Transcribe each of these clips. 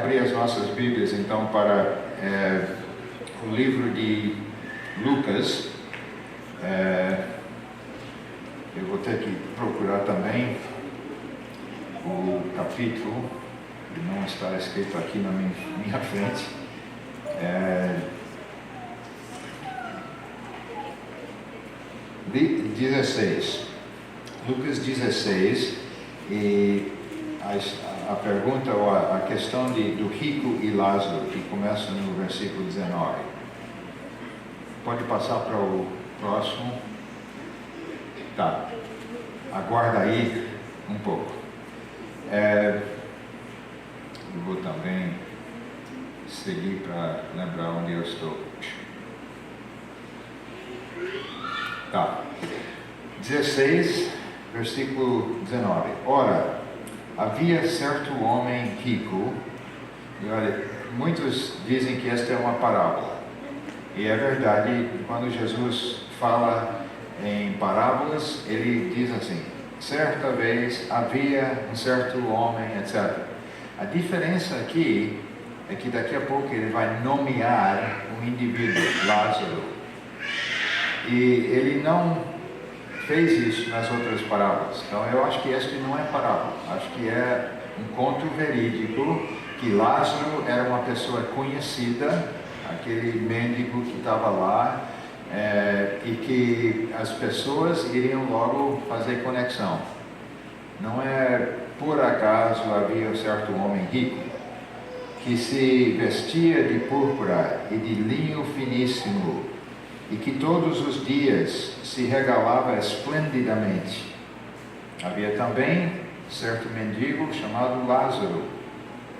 abrir as nossas Bíblias então para o livro de Lucas. Eu vou ter que procurar também o capítulo, que não está escrito aqui na minha frente. 16. Lucas 16, e a pergunta ou a questão do rico e Lázaro, que começa no versículo 19. Pode passar para o próximo. Tá, aguarda aí um pouco. Eu vou também seguir para lembrar onde eu estou. Tá, 16, versículo 19. Ora, havia certo homem rico, e olha, muitos dizem que esta é uma parábola, e é verdade. Quando Jesus fala em parábolas, ele diz assim: certa vez havia um certo homem, etc. A diferença aqui é que daqui a pouco ele vai nomear um indivíduo, Lázaro, e ele não fez isso nas outras parábolas. Então eu acho que este não é parábola, acho que é um conto verídico, que Lázaro era uma pessoa conhecida, aquele mendigo que estava lá, e que as pessoas iriam logo fazer conexão. Não é por acaso havia um certo homem rico, que se vestia de púrpura e de linho finíssimo, e que todos os dias se regalava esplendidamente. Havia também certo mendigo chamado Lázaro,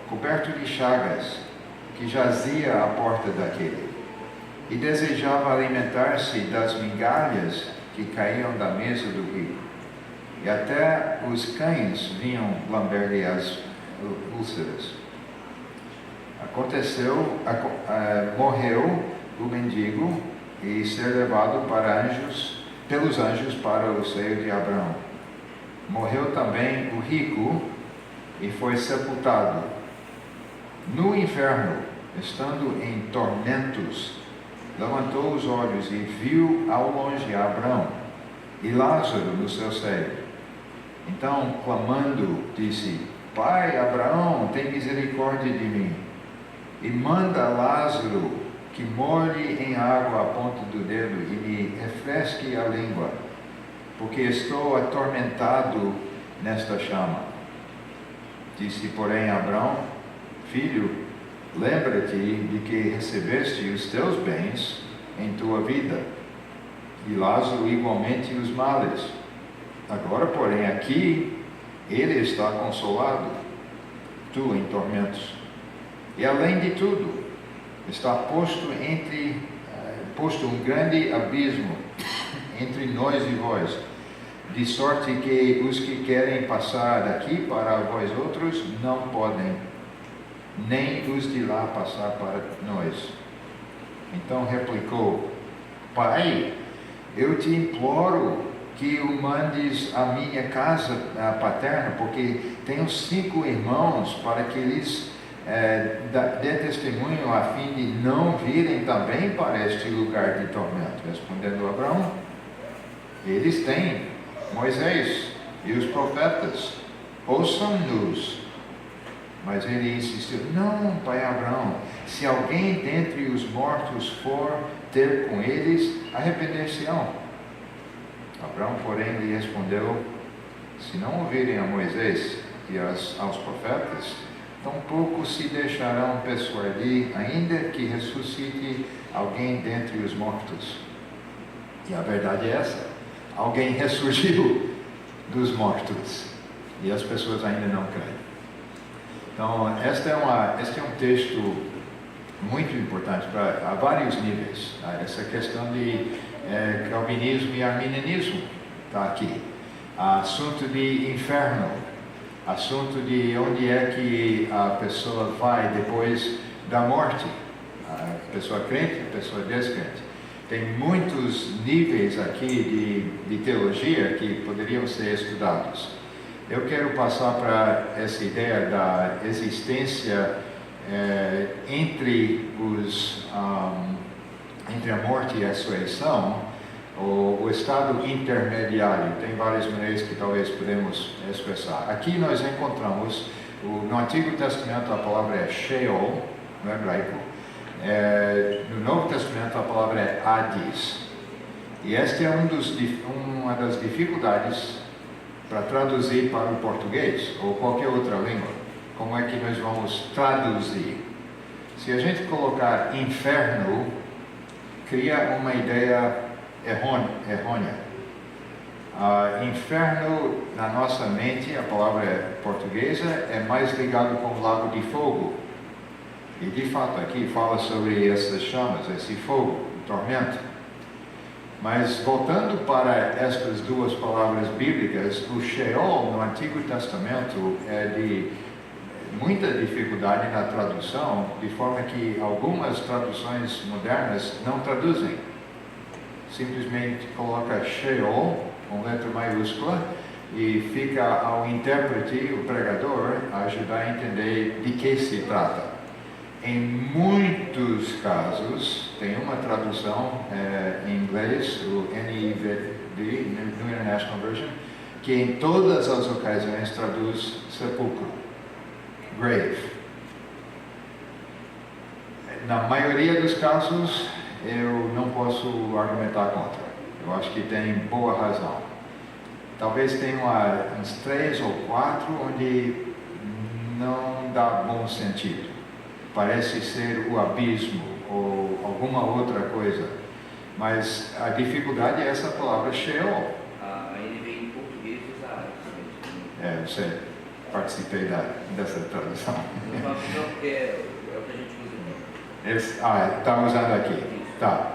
coberto de chagas, que jazia à porta daquele, e desejava alimentar-se das migalhas que caíam da mesa do rico, e até os cães vinham lamber-lhe as úlceras. Morreu o mendigo e ser levado pelos anjos para o seio de Abraão. Morreu também o rico e foi sepultado. No inferno, estando em tormentos, levantou os olhos e viu ao longe Abraão e Lázaro no seu seio. Então, clamando, disse: Pai Abraão, tem misericórdia de mim, e manda Lázaro que molhe em água a ponta do dedo e me refresque a língua, porque estou atormentado nesta chama. Disse, porém, Abraão: Filho, lembra-te de que recebeste os teus bens em tua vida, e Lázaro igualmente os males. Agora, porém, aqui ele está consolado, tu em tormentos. E além de tudo, está posto um grande abismo entre nós e vós, de sorte que os que querem passar daqui para vós outros não podem, nem os de lá passar para nós. Então replicou: Pai, eu te imploro que o mandes à minha casa paterna, porque tenho 5 irmãos, para que eles dê testemunho a fim de não virem também para este lugar de tormento. Respondendo Abraão: eles têm Moisés e os profetas, ouçam-nos. Mas ele insistiu: não, pai Abraão, se alguém dentre os mortos for ter com eles, arrepender-se-ão. Abraão, porém, lhe respondeu: se não ouvirem a Moisés e aos profetas, tampouco se deixarão persuadir, ainda que ressuscite alguém dentre os mortos. E a verdade é essa: alguém ressurgiu dos mortos, e as pessoas ainda não creem. Então, este é um texto muito importante a vários níveis. Essa questão de calvinismo e arminianismo está aqui. Assunto de inferno, assunto de onde é que a pessoa vai depois da morte, a pessoa crente, a pessoa descrente. Tem muitos níveis aqui de teologia que poderiam ser estudados. Eu quero passar para essa ideia da existência entre a morte e a ressurreição, o estado intermediário. Tem várias maneiras que talvez podemos expressar. Aqui nós encontramos, no Antigo Testamento a palavra é Sheol, no hebraico. No Novo Testamento a palavra é Hades. E esta é uma das dificuldades para traduzir para o português ou qualquer outra língua. Como é que nós vamos traduzir? Se a gente colocar inferno, cria uma ideia errônea. Inferno, na nossa mente, a palavra portuguesa, é mais ligado com o lago de fogo. E de fato aqui fala sobre essas chamas, esse fogo, o tormento. Mas voltando para estas duas palavras bíblicas, o Sheol no Antigo Testamento é de muita dificuldade na tradução, de forma que algumas traduções modernas não traduzem. Simplesmente coloca Sheol com letra maiúscula e fica ao intérprete, o pregador, a ajudar a entender de que se trata. Em muitos casos, tem uma tradução em inglês, o NIV, New International Version, que em todas as ocasiões traduz sepulcro, grave. Na maioria dos casos, eu não posso argumentar contra. Eu acho que tem boa razão. Talvez tenha uns 3 ou 4 onde não dá bom sentido. Parece ser o abismo ou alguma outra coisa. Mas a dificuldade é essa palavra Sheol. Ele vem em português usar. Eu sei, participei dessa tradução. Não, porque é o que a gente usa. Está usando aqui. Tá.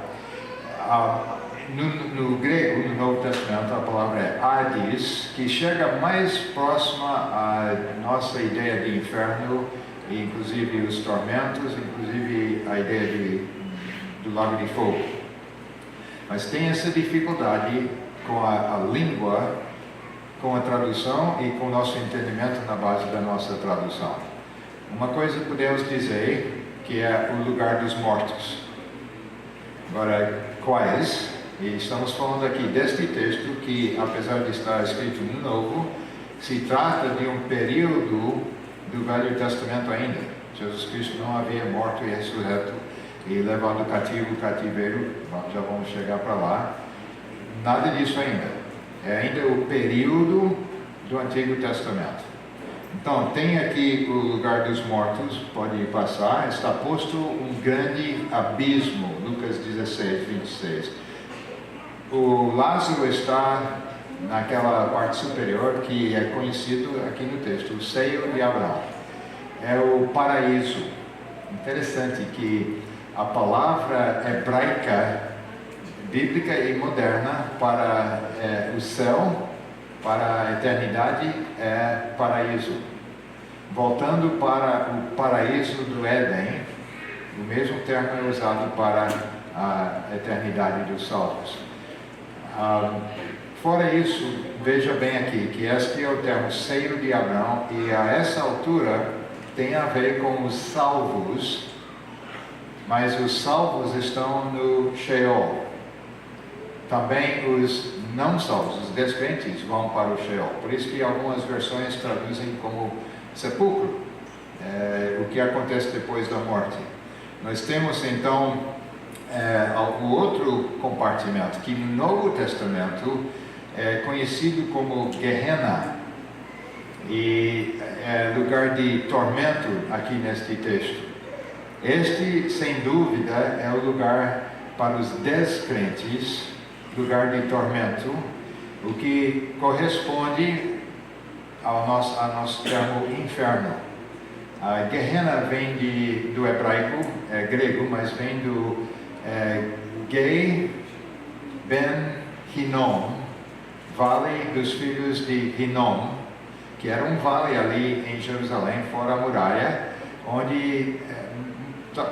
No grego, no Novo Testamento, a palavra é Hades, que chega mais próxima à nossa ideia de inferno, inclusive os tormentos, inclusive a ideia do lago de fogo. Mas tem essa dificuldade com a língua, com a tradução e com o nosso entendimento na base da nossa tradução. Uma coisa podemos dizer que é o lugar dos mortos. Agora, quais? E estamos falando aqui deste texto que, apesar de estar escrito no Novo, se trata de um período do Velho Testamento ainda. Jesus Cristo não havia morto e ressurreto e levado cativo o cativeiro, já vamos chegar para lá. Nada disso ainda. É ainda o período do Antigo Testamento. Então, tem aqui o lugar dos mortos, pode passar, está posto um grande abismo, Lucas 16, 26. O Lázaro está naquela parte superior que é conhecido aqui no texto, o seio de Abraão. É o paraíso. Interessante que a palavra hebraica, bíblica e moderna para o céu, para a eternidade, é paraíso. Voltando para o paraíso do Éden, o mesmo termo é usado para a eternidade dos salvos. Fora isso, veja bem aqui que este é o termo seio de Abraão e a essa altura tem a ver com os salvos, mas os salvos estão no Sheol. Também os não salvos, os descrentes, vão para o Sheol. Por isso que algumas versões traduzem como sepulcro, o que acontece depois da morte. Nós temos então o outro compartimento, que no Novo Testamento é conhecido como Gehenna, e é lugar de tormento aqui neste texto. Este, sem dúvida, é o lugar para os descrentes, lugar de tormento, o que corresponde ao nosso termo inferno. A Gehenna vem do hebraico, é grego, mas vem do Gei Ben Hinnom, vale dos filhos de Hinnom, que era um vale ali em Jerusalém, fora a muralha, onde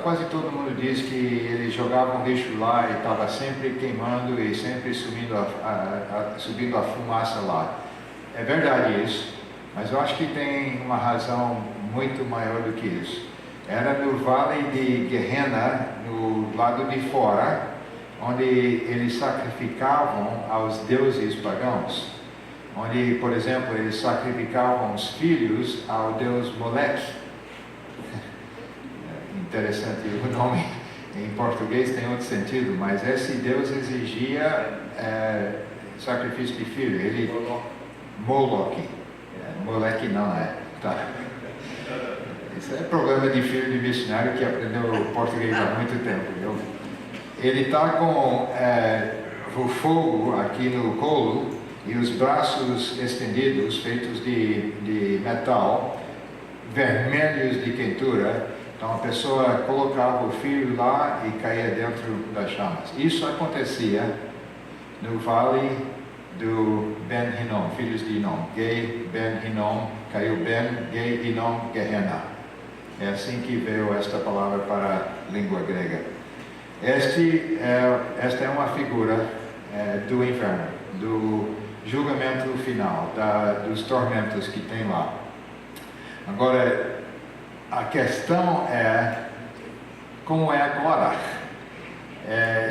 quase todo mundo diz que eles jogavam lixo lá e estava sempre queimando e sempre subindo a fumaça lá. É verdade isso, mas eu acho que tem uma razão muito maior do que isso. era no vale de Gehenna, no lado de fora, onde eles sacrificavam aos deuses pagãos. Onde, por exemplo, eles sacrificavam os filhos ao deus Moleque. Interessante o nome. Em português tem outro sentido, mas esse deus exigia sacrifício de filho. Ele Moloque. Moleque não é. Tá. Isso é problema de filho de missionário que aprendeu português há muito tempo. Ele está com o fogo aqui no colo e os braços estendidos, feitos de metal, vermelhos de quentura. Então a pessoa colocava o filho lá e caía dentro das chamas. Isso acontecia no vale do Ben Hinnom, filhos de Hinnom. Gei, Ben Hinnom, caiu Ben, Gei, Hinnom, Gehenna. É assim que veio esta palavra para a língua grega. Esta é uma figura do inferno, do julgamento final, dos tormentos que tem lá. Agora, a questão é como é agora.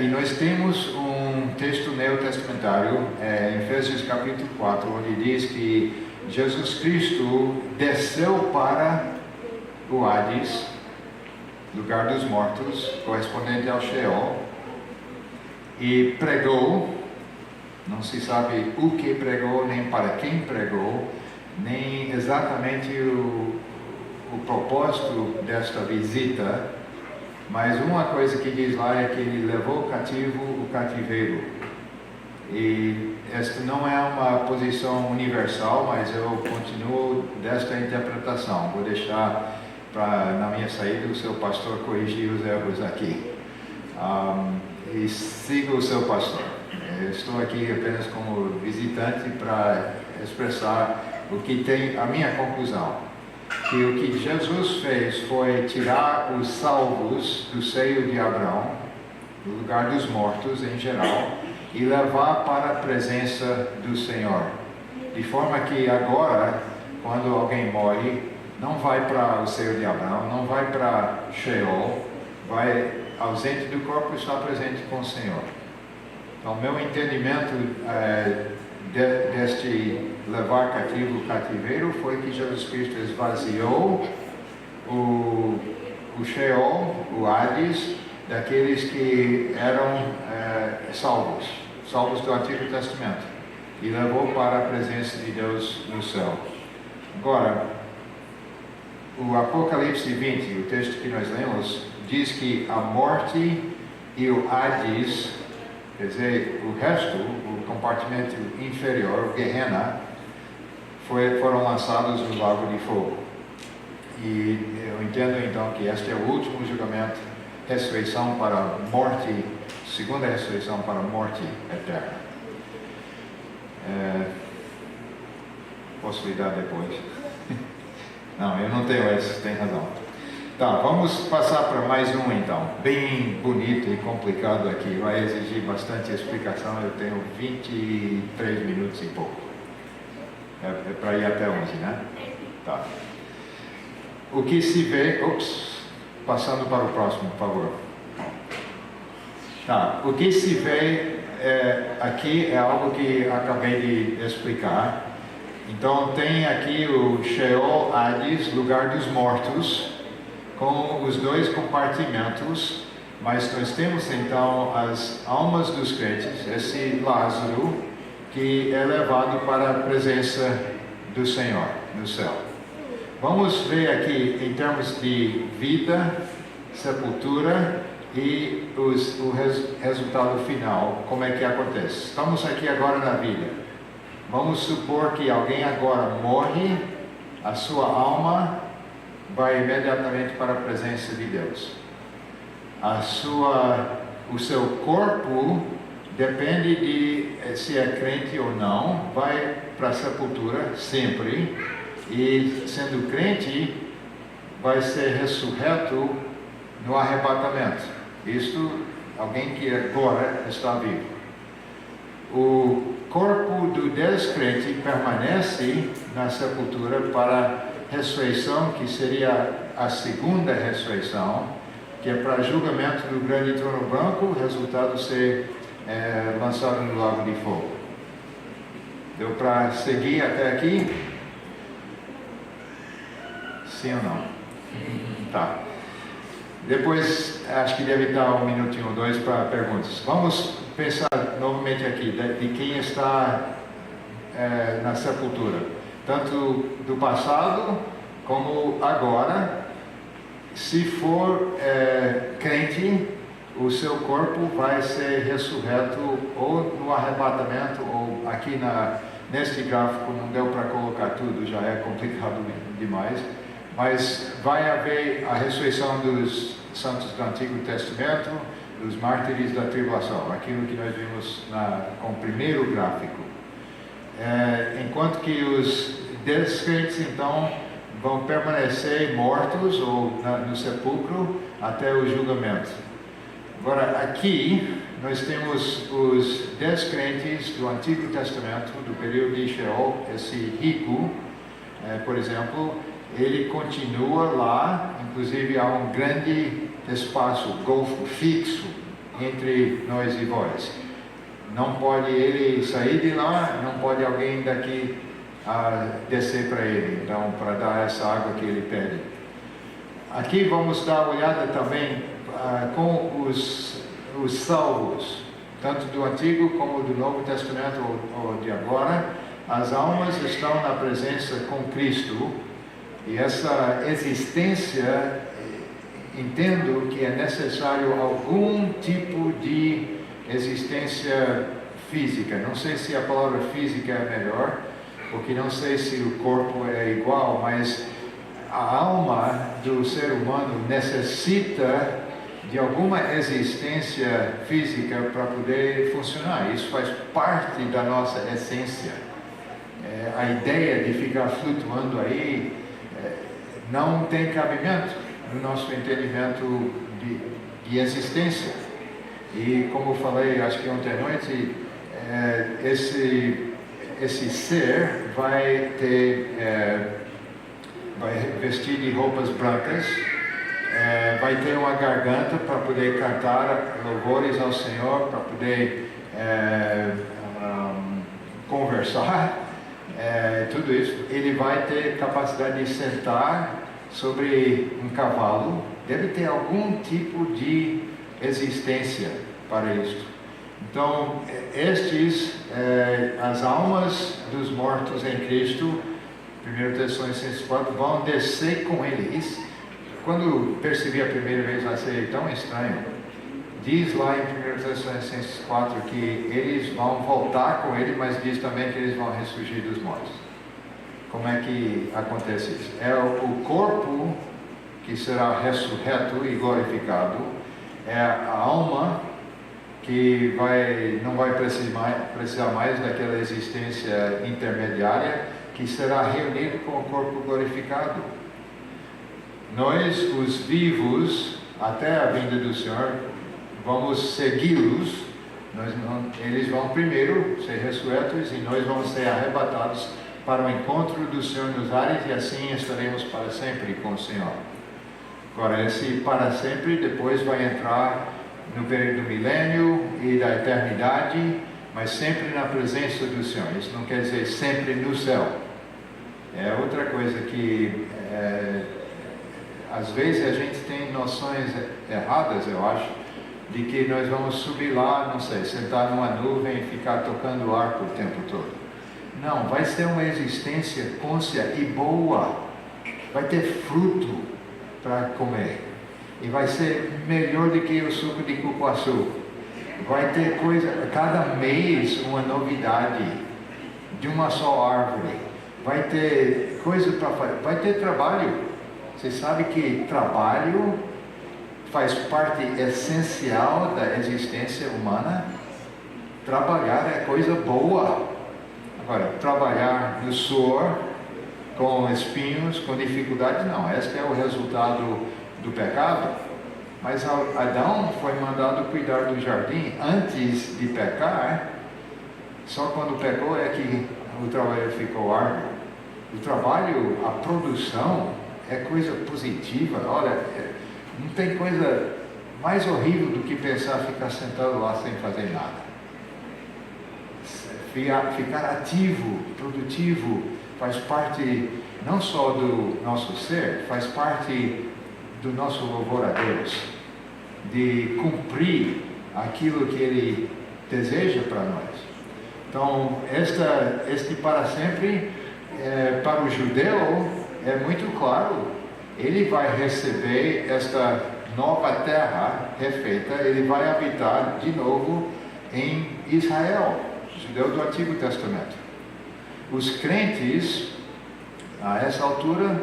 E nós temos um texto neotestamentário, em Efésios capítulo 4, onde diz que Jesus Cristo desceu para o Hades, lugar dos mortos, correspondente ao Sheol, e pregou. Não se sabe o que pregou, nem para quem pregou, nem exatamente o propósito desta visita, mas uma coisa que diz lá é que ele levou cativo o cativeiro. E esta não é uma posição universal, mas eu continuo desta interpretação. Vou deixar na minha saída o seu pastor corrigir os erros aqui. E siga o seu pastor. Eu estou aqui apenas como visitante para expressar o que tem a minha conclusão. Que o que Jesus fez foi tirar os salvos do seio de Abraão, do lugar dos mortos em geral, e levar para a presença do Senhor. De forma que agora, quando alguém morre, não vai para o seio de Abraão, não vai para Sheol, vai ausente do corpo e está presente com o Senhor. Então, meu entendimento deste levar cativo o cativeiro foi que Jesus Cristo esvaziou o Sheol, o Hades, daqueles que eram salvos do Antigo Testamento, e levou para a presença de Deus no céu. Agora, o Apocalipse 20, o texto que nós lemos, diz que a morte e o Hades, quer dizer, o resto, o compartimento inferior, o Gehenna, foram lançados no lago de fogo. E eu entendo então que este é o último julgamento, ressurreição para a morte, segunda ressurreição para a morte eterna. Posso lhe dar depois? Não, eu não tenho esse, tem razão. Tá, vamos passar para mais um então, bem bonito e complicado aqui, vai exigir bastante explicação, eu tenho 23 minutos e pouco. É para ir até 11, né? Tá. O que se vê, passando para o próximo, por favor. Tá, o que se vê aqui é algo que acabei de explicar. Então tem aqui o Sheol, Hades, lugar dos mortos, com os dois compartimentos, mas nós temos então as almas dos crentes, esse Lázaro, que é levado para a presença do Senhor no céu. Vamos ver aqui em termos de vida, sepultura e o resultado final, como é que acontece. Estamos aqui agora na vida. Vamos supor que alguém agora morre, a sua alma vai imediatamente para a presença de Deus. O seu corpo depende de se é crente ou não, vai para a sepultura sempre, e sendo crente, vai ser ressurreto no arrebatamento. Isto, alguém que agora está vivo. O corpo do descrente permanece na sepultura para a ressurreição, que seria a segunda ressurreição, que é para julgamento do grande trono branco, o resultado ser lançado no lago de fogo. Deu para seguir até aqui? Sim ou não? Tá. Depois, acho que deve estar 1 minutinho ou 2 para perguntas. Vamos pensar novamente aqui de quem está na sepultura, tanto do passado como agora. Se for crente, o seu corpo vai ser ressurreto ou no arrebatamento, ou aqui neste gráfico não deu para colocar tudo, já é complicado demais, mas vai haver a ressurreição dos santos do Antigo Testamento, dos mártires da tribulação, aquilo que nós vimos com o primeiro gráfico. Enquanto que os descrentes, então, vão permanecer mortos ou no sepulcro até o julgamento. Agora, aqui, nós temos os descrentes do Antigo Testamento, do período de Sheol. Esse rico, por exemplo, ele continua lá, inclusive há um grande espaço, golfo fixo entre nós e vós. Não pode ele sair de lá, não pode alguém daqui descer para ele, então, para dar essa água que ele pede. Aqui vamos dar uma olhada também com os salvos, tanto do Antigo como do Novo Testamento ou de agora. As almas estão na presença com Cristo, e essa existência, entendo que é necessário algum tipo de existência física. Não sei se a palavra física é melhor, porque não sei se o corpo é igual, mas a alma do ser humano necessita de alguma existência física para poder funcionar. Isso faz parte da nossa essência. A ideia de ficar flutuando aí não tem cabimento no nosso entendimento de existência. E como eu falei, acho que ontem à noite, esse ser vai vestir de roupas brancas, vai ter uma garganta para poder cantar louvores ao Senhor, para poder conversar, tudo isso. Ele vai ter capacidade de sentar sobre um cavalo. Deve ter algum tipo de existência para isto. Então, as almas dos mortos em Cristo, 1 Tessalonicenses 4, vão descer com ele. Quando percebi a primeira vez, achei tão estranho. Diz lá em 1 Tessalonicenses 4 que eles vão voltar com ele, mas diz também que eles vão ressurgir dos mortos. Como é que acontece isso? É o corpo que será ressurreto e glorificado, é a alma que não vai precisar mais daquela existência intermediária, que será reunido com o corpo glorificado. Nós, os vivos, até a vinda do Senhor, vamos segui-los. Eles vão primeiro ser ressurretos e nós vamos ser arrebatados para o encontro do Senhor nos ares, e assim estaremos para sempre com o Senhor. Agora, esse para sempre depois vai entrar no período do milênio e da eternidade, mas sempre na presença do Senhor. Isso não quer dizer sempre no céu. É outra coisa que às vezes a gente tem noções erradas, eu acho, de que nós vamos subir lá, não sei, sentar numa nuvem e ficar tocando arco o tempo todo. Não, vai ser uma existência côncia e boa. Vai ter fruto para comer. E vai ser melhor do que o suco de cupuaçu. Vai ter coisa, cada mês uma novidade de uma só árvore. Vai ter coisa para fazer, vai ter trabalho. Você sabe que trabalho faz parte essencial da existência humana. Trabalhar é coisa boa. Agora, trabalhar no suor, com espinhos, com dificuldade, não. Esse é o resultado do pecado. Mas Adão foi mandado cuidar do jardim antes de pecar. Só quando pecou é que o trabalho ficou árduo. O trabalho, a produção, é coisa positiva. Olha, não tem coisa mais horrível do que pensar ficar sentado lá sem fazer nada. Ficar ativo, produtivo, faz parte não só do nosso ser, faz parte do nosso louvor a Deus, de cumprir aquilo que Ele deseja para nós. Então, este para sempre, para o judeu, é muito claro, ele vai receber esta nova terra refeita, ele vai habitar de novo em Israel, judeu do Antigo Testamento. Os crentes, a essa altura,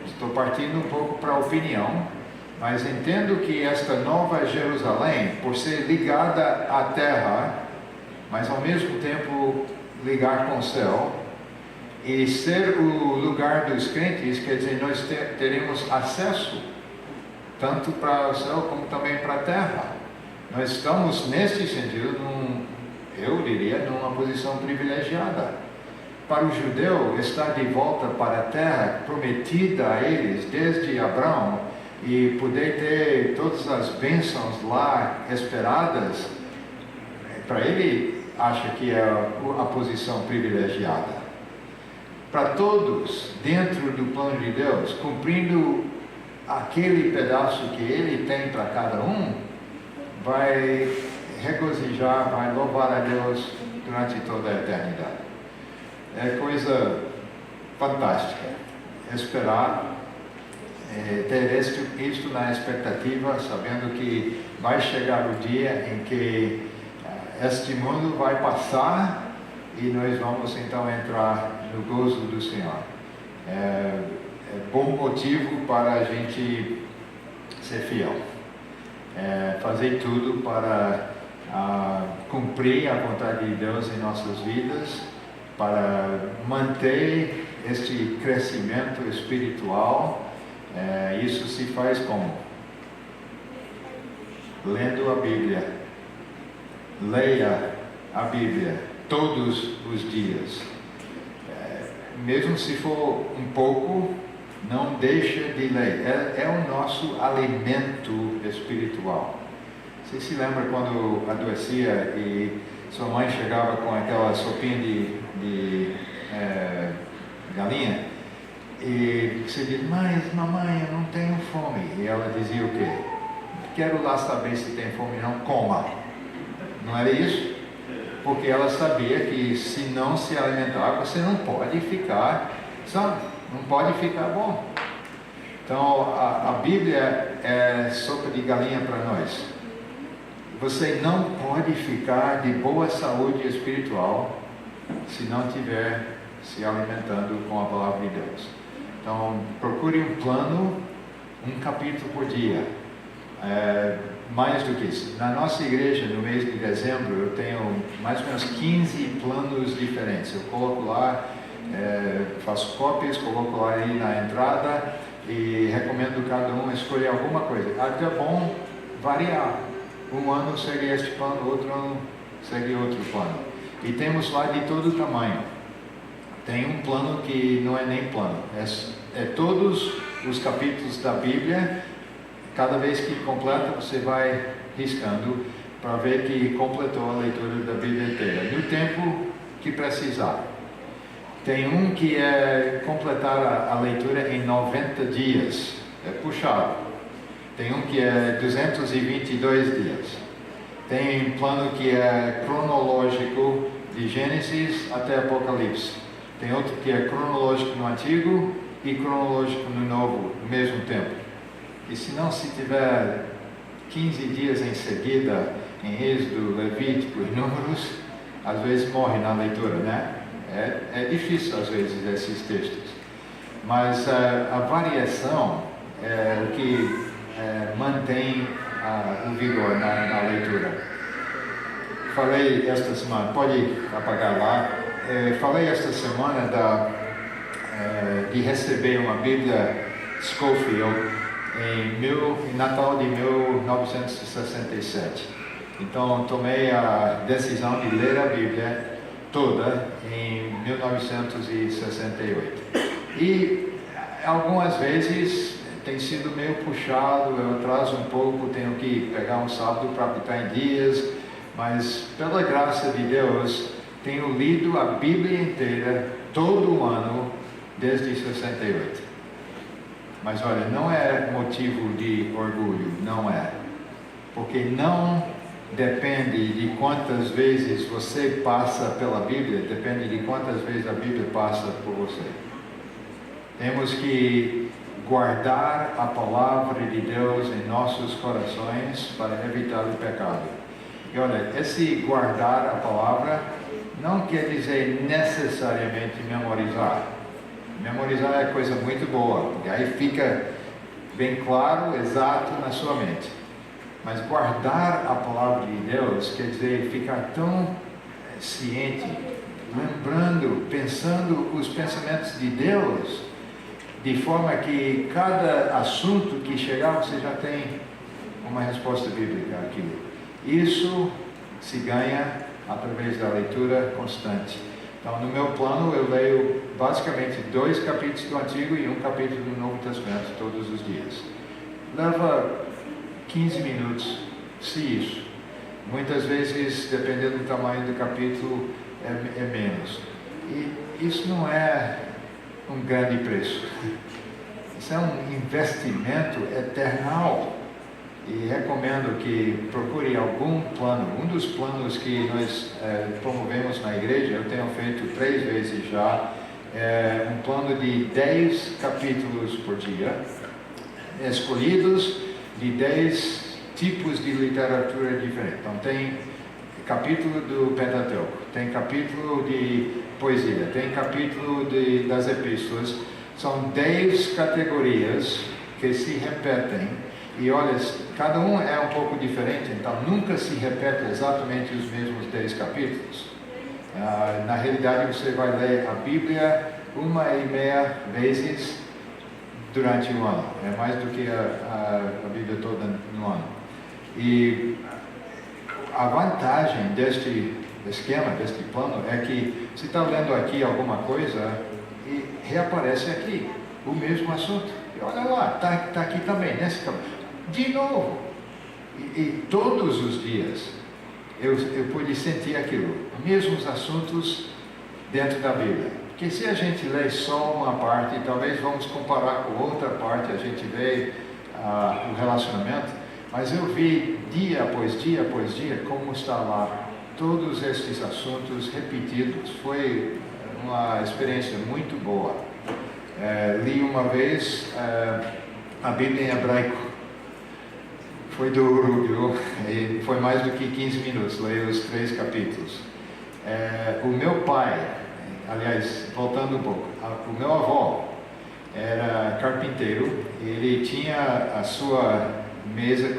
estou partindo um pouco para a opinião, mas entendo que esta nova Jerusalém, por ser ligada à terra, mas ao mesmo tempo ligar com o céu, e ser o lugar dos crentes, quer dizer, nós teremos acesso tanto para o céu como também para a terra. Nós estamos, nesse sentido, eu diria, numa posição privilegiada. Para o judeu, estar de volta para a terra prometida a eles desde Abraão e poder ter todas as bênçãos lá esperadas, para ele, acha que é a posição privilegiada. Para todos, dentro do plano de Deus, cumprindo aquele pedaço que Ele tem para cada um, vai regozijar, vai louvar a Deus durante toda a eternidade. É coisa fantástica esperar, ter isto na expectativa, sabendo que vai chegar o dia em que este mundo vai passar e nós vamos então entrar no gozo do Senhor. É bom motivo para a gente ser fiel, fazer tudo para cumprir a vontade de Deus em nossas vidas, para manter este crescimento espiritual. Isso se faz como? Lendo a Bíblia. Leia a Bíblia todos os dias. Mesmo se for um pouco, não deixa de ler. É o nosso alimento espiritual. Você se lembra quando adoecia e sua mãe chegava com aquela sopinha de galinha? E você diz, mas mamãe, eu não tenho fome. E ela dizia o quê? Quero lá saber se tem fome, não coma. Não era isso? Porque ela sabia que se não se alimentar, você não pode ficar são, não pode ficar bom. Então, a Bíblia é sopa de galinha para nós. Você não pode ficar de boa saúde espiritual se não estiver se alimentando com a palavra de Deus. Então, procure um plano, um capítulo por dia. Mais do que isso. Na nossa igreja, no mês de dezembro, eu tenho mais ou menos 15 planos diferentes. Eu coloco lá, faço cópias, coloco lá aí na entrada e recomendo cada um escolher alguma coisa. Até bom variar. Um ano segue este plano, outro ano segue outro plano. E temos lá de todo tamanho. Tem um plano que não é nem plano, é todos os capítulos da Bíblia. Cada vez que completa, você vai riscando para ver que completou a leitura da Bíblia inteira, no tempo que precisar. Tem um que é completar a leitura em 90 dias, é puxado. Tem um que é 222 dias. Tem um plano que é cronológico, de Gênesis até Apocalipse. Tem outro que é cronológico no Antigo e cronológico no Novo, no mesmo tempo. E se não se tiver 15 dias em seguida, em Êxodo, Levítico e Números, às vezes morre na leitura, né? É difícil às vezes esses textos. Mas a variação é o que mantém o vigor na leitura. Falei esta semana, pode apagar lá, falei esta semana de receber uma Bíblia Scofield em Natal de 1967. Então, tomei a decisão de ler a Bíblia toda em 1968. E Algumas vezes tem sido meio puxado, eu atraso um pouco, tenho que pegar um sábado para botar em dias, mas pela graça de Deus, tenho lido a Bíblia inteira todo ano desde 68. Mas olha, não é motivo de orgulho, não é. Porque não depende de quantas vezes você passa pela Bíblia, depende de quantas vezes a Bíblia passa por você. Temos que guardar a palavra de Deus em nossos corações para evitar o pecado. E olha, esse guardar a palavra não quer dizer necessariamente memorizar. Memorizar é coisa muito boa, porque aí fica bem claro, exato na sua mente. Mas guardar a palavra de Deus quer dizer ficar tão ciente, lembrando, pensando os pensamentos de Deus, de forma que cada assunto que chegar você já tem uma resposta bíblica àquilo. Isso se ganha através da leitura constante. Então, no meu plano, eu leio basicamente 2 capítulos do Antigo e 1 capítulo do Novo Testamento todos os dias. Leva 15 minutos, se isso. Muitas vezes, dependendo do tamanho do capítulo, é menos. E isso não é um grande preço. Isso é um investimento eternal. E recomendo que procure algum plano. Um dos planos que nós promovemos na igreja, eu tenho feito 3 vezes já, é um plano de 10 capítulos por dia, escolhidos de 10 tipos de literatura diferente. Então tem capítulo do Pentateuco, tem capítulo de poesia, tem capítulo das epístolas. São 10 categorias que se repetem. E olha, cada um é um pouco diferente, então nunca se repete exatamente os mesmos 10 capítulos. Na realidade, você vai ler a Bíblia 1,5 vezes durante o ano. É mais do que a Bíblia toda no ano. E a vantagem deste esquema, deste plano, é que você está lendo aqui alguma coisa e reaparece aqui o mesmo assunto. E olha lá, está aqui também, nesse capítulo. De novo, e todos os dias eu pude sentir aquilo, mesmos assuntos dentro da Bíblia. Porque se a gente lê só uma parte, talvez vamos comparar com outra parte, a gente vê o relacionamento, mas eu vi dia após dia após dia como está lá todos estes assuntos repetidos. Foi uma experiência muito boa. Li uma vez a Bíblia em hebraico. Foi duro, viu? E foi mais do que 15 minutos, leio os 3 capítulos. O meu pai, aliás, voltando um pouco, o meu avô era carpinteiro, ele tinha a sua mesa,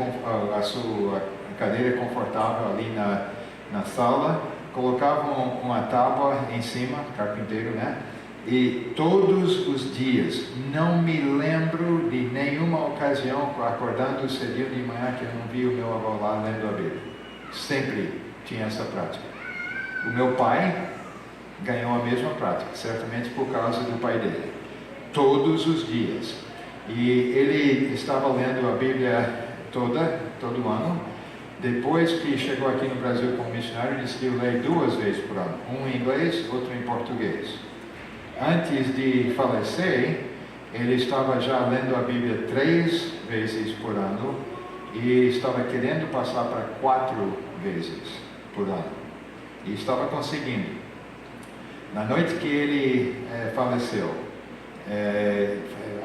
a sua cadeira confortável ali na sala, colocava uma tábua em cima, carpinteiro, né? E todos os dias, não me lembro de nenhuma ocasião, acordando cedinho de manhã, que eu não vi o meu avô lá lendo a Bíblia. Sempre tinha essa prática. O meu pai ganhou a mesma prática, certamente por causa do pai dele. Todos os dias. E ele estava lendo a Bíblia todo ano. Depois que chegou aqui no Brasil como missionário, ele disse que eu leio 2 vezes por ano. Um em inglês, outro em português. Antes de falecer, ele estava já lendo a Bíblia 3 vezes por ano e estava querendo passar para 4 vezes por ano. E estava conseguindo. Na noite que ele faleceu,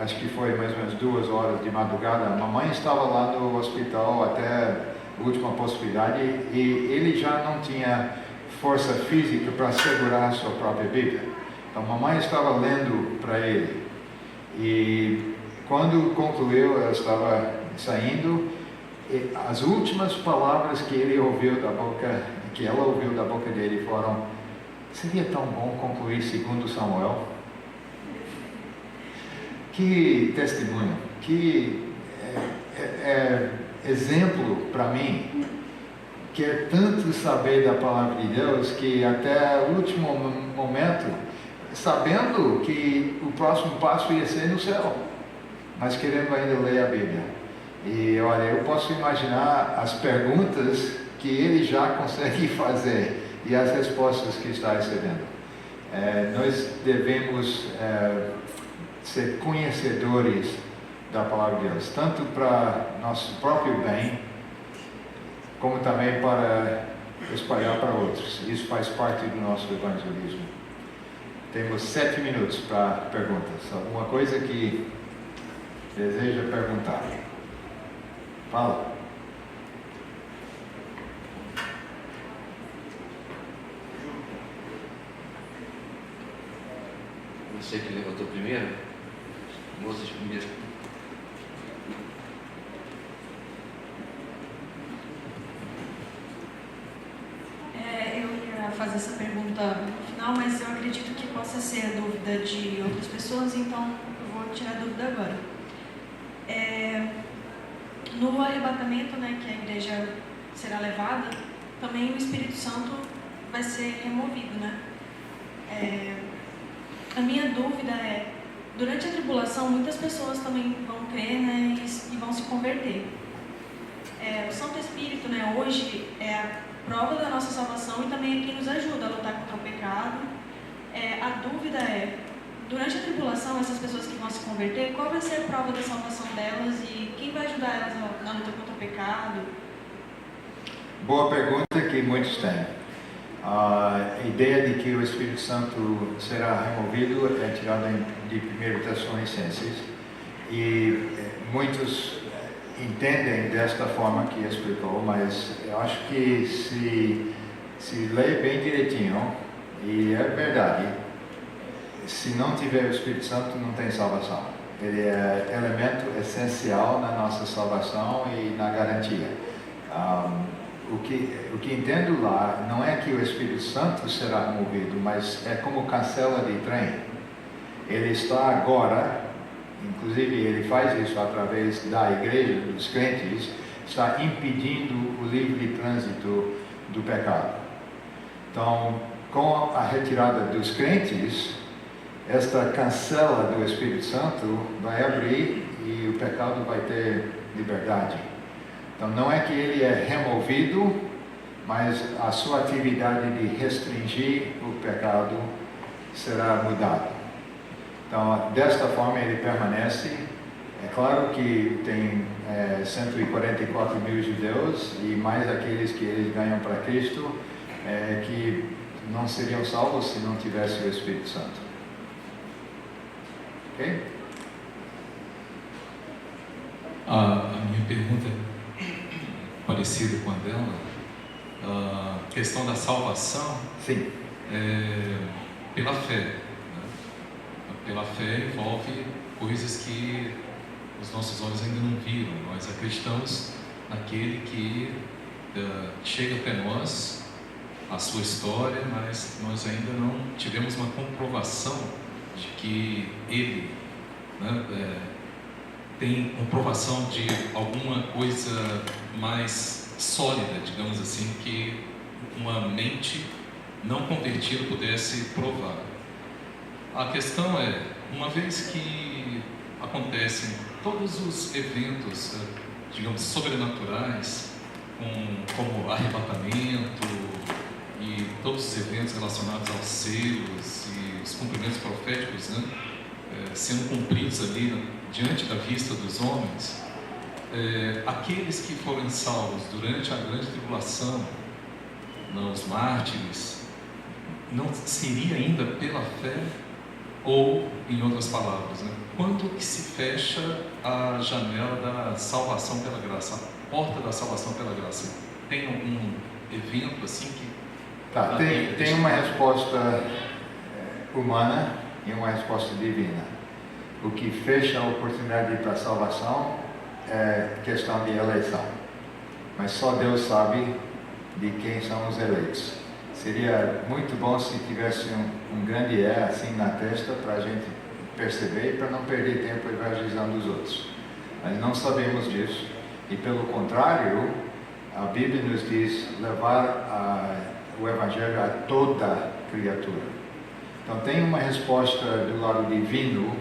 acho que foi mais ou menos 2 horas de madrugada, a mamãe estava lá no hospital até a última possibilidade e ele já não tinha força física para segurar a sua própria Bíblia. Então, a mamãe estava lendo para ele. E quando concluiu, ela estava saindo. E as últimas palavras que ela ouviu da boca dele foram: seria tão bom concluir segundo Samuel. Que testemunho, que exemplo para mim. Quer tanto saber da palavra de Deus que até o último momento sabendo que o próximo passo ia ser no céu, mas querendo ainda ler a Bíblia. E olha, eu posso imaginar as perguntas que ele já consegue fazer e as respostas que está recebendo. Nós devemos ser conhecedores da palavra de Deus, tanto para nosso próprio bem, como também para espalhar para outros. Isso faz parte do nosso evangelismo. Temos 7 minutos para perguntas. Alguma coisa que deseja perguntar? Fala. Você que levantou primeiro, moças primeiro. Eu ia fazer essa pergunta no final, mas eu acredito que possa ser a dúvida de outras pessoas, então eu vou tirar a dúvida agora. No arrebatamento, né, que a igreja será levada, também o Espírito Santo vai ser removido, né? A minha dúvida é, durante a tribulação, muitas pessoas também vão crer, né, e vão se converter. O Santo Espírito, né, hoje é a prova da nossa salvação e também é quem nos ajuda a lutar contra o pecado. A dúvida é, durante a tribulação, essas pessoas que vão se converter, qual vai ser a prova da salvação delas e quem vai ajudar elas na luta contra o pecado? Boa pergunta que muitos têm. A ideia de que o Espírito Santo será removido é tirada de 1 Tessalonicenses e muitos entendem desta forma que explicou, mas eu acho que se lê bem direitinho, e é verdade, se não tiver o Espírito Santo não tem salvação. Ele é elemento essencial na nossa salvação e na garantia. O que entendo lá não é que o Espírito Santo será removido, mas é como cancela de trem. Ele está agora, inclusive ele faz isso através da igreja, dos crentes, está impedindo o livre trânsito do pecado. Então, com a retirada dos crentes, esta cancela do Espírito Santo vai abrir e o pecado vai ter liberdade. Então, não é que ele é removido, mas a sua atividade de restringir o pecado será mudada. Então, desta forma ele permanece. É claro que tem 144 mil judeus e mais aqueles que eles ganham para Cristo, que não seriam salvos se não tivesse o Espírito Santo. Ok? A minha pergunta é parecida com a dela. A questão da salvação. Sim. Pela fé. Né? Pela fé envolve coisas que os nossos olhos ainda não viram. Nós acreditamos naquele que chega até nós, a sua história, mas nós ainda não tivemos uma comprovação de que ele, né, tem comprovação de alguma coisa mais sólida, digamos assim, que uma mente não convertida pudesse provar. A questão é, uma vez que acontecem todos os eventos, digamos, sobrenaturais, como arrebatamento e todos os eventos relacionados aos selos e os cumprimentos proféticos, né, sendo cumpridos ali diante da vista dos homens, aqueles que foram salvos durante a grande tribulação, os mártires, não seria ainda pela fé? Ou, em outras palavras, né, quando que se fecha a janela da salvação pela graça, a porta da salvação pela graça? Tem algum evento assim que... Tem uma resposta humana e uma resposta divina. O que fecha a oportunidade para a salvação é questão de eleição. Mas só Deus sabe de quem são os eleitos. Seria muito bom se tivesse um grande assim na testa para a gente perceber e para não perder tempo evangelizando os outros. Mas não sabemos disso. E pelo contrário, a Bíblia nos diz levar o Evangelho a toda criatura. Então tem uma resposta do lado divino,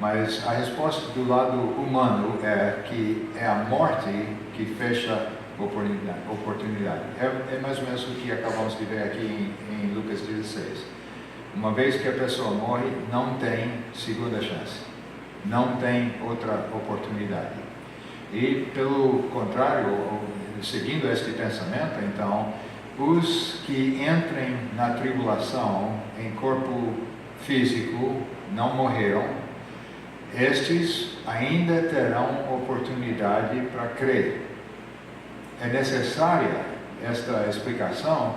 mas a resposta do lado humano é que é a morte que fecha a oportunidade. É mais ou menos o que acabamos de ver aqui em Lucas 16. Uma vez que a pessoa morre, não tem segunda chance, não tem outra oportunidade. E pelo contrário, seguindo este pensamento, então, os que entrem na tribulação em corpo físico não morreram, estes ainda terão oportunidade para crer. É necessária esta explicação.